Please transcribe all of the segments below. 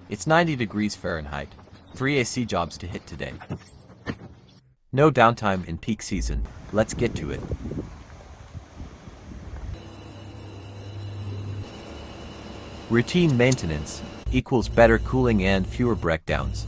It's 90 degrees Fahrenheit. 3 AC jobs to hit today. No downtime in peak season. Let's get to it. Routine maintenance equals better cooling and fewer breakdowns.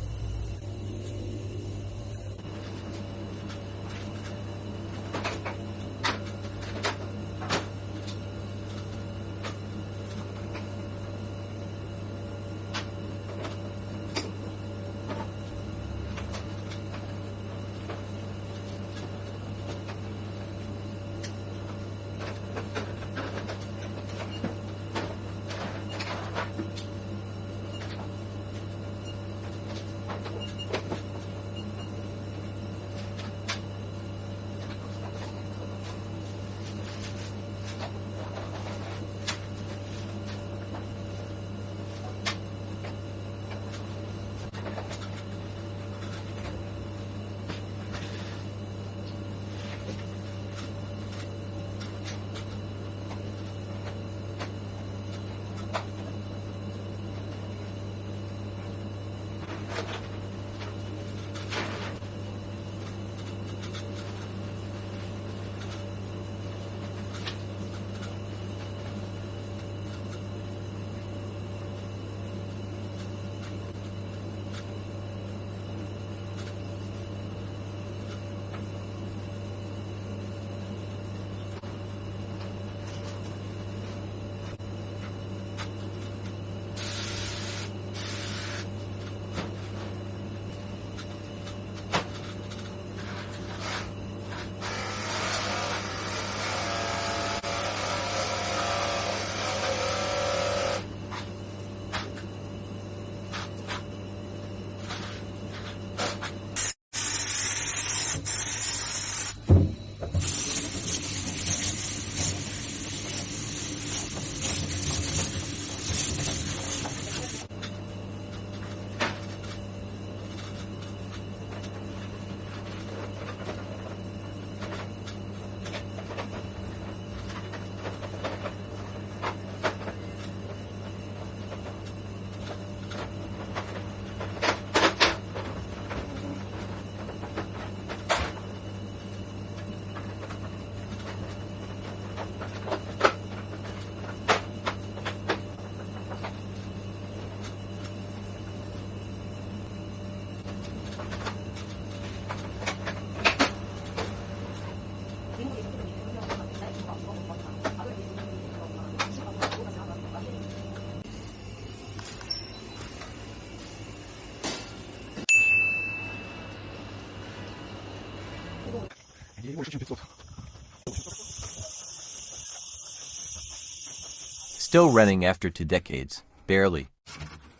Still running after 2 decades. Barely.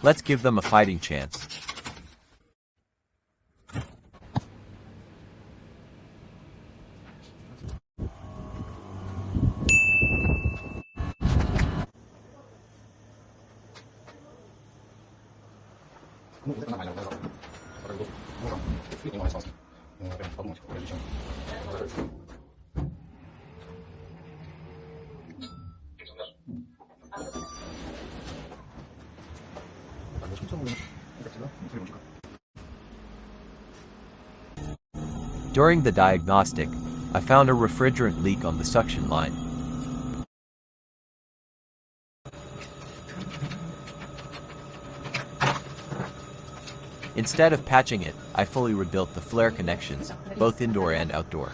Let's give them a fighting chance. During the diagnostic, I found a refrigerant leak on the suction line. Instead of patching it, I fully rebuilt the flare connections, both indoor and outdoor.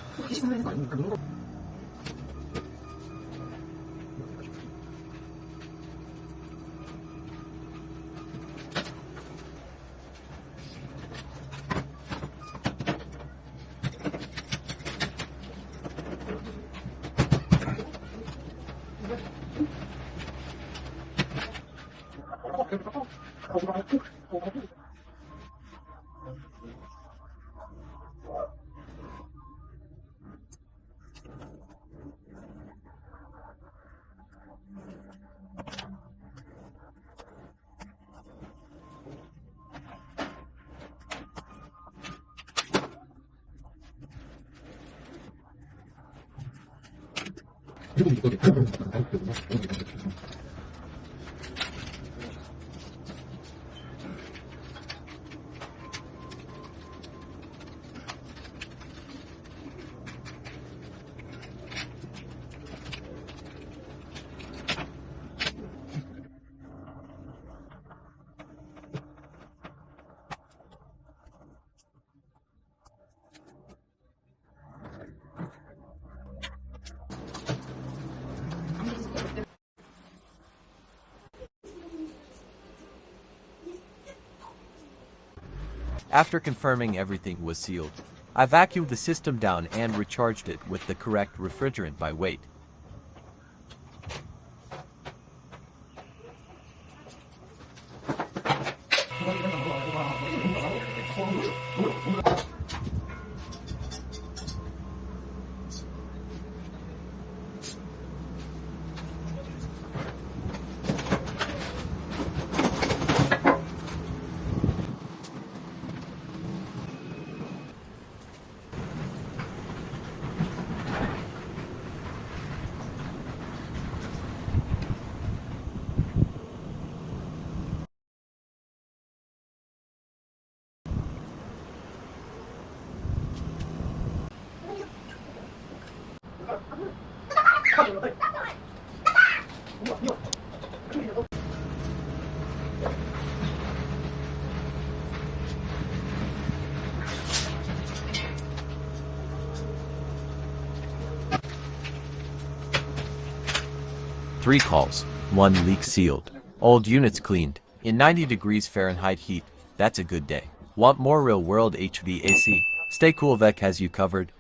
After confirming everything was sealed, I vacuumed the system down and recharged it with the correct refrigerant by weight. Three calls, one leak sealed. Old units cleaned. In 90 degrees Fahrenheit heat, that's a good day. Want more real-world HVAC? Stay Cool Vec has you covered.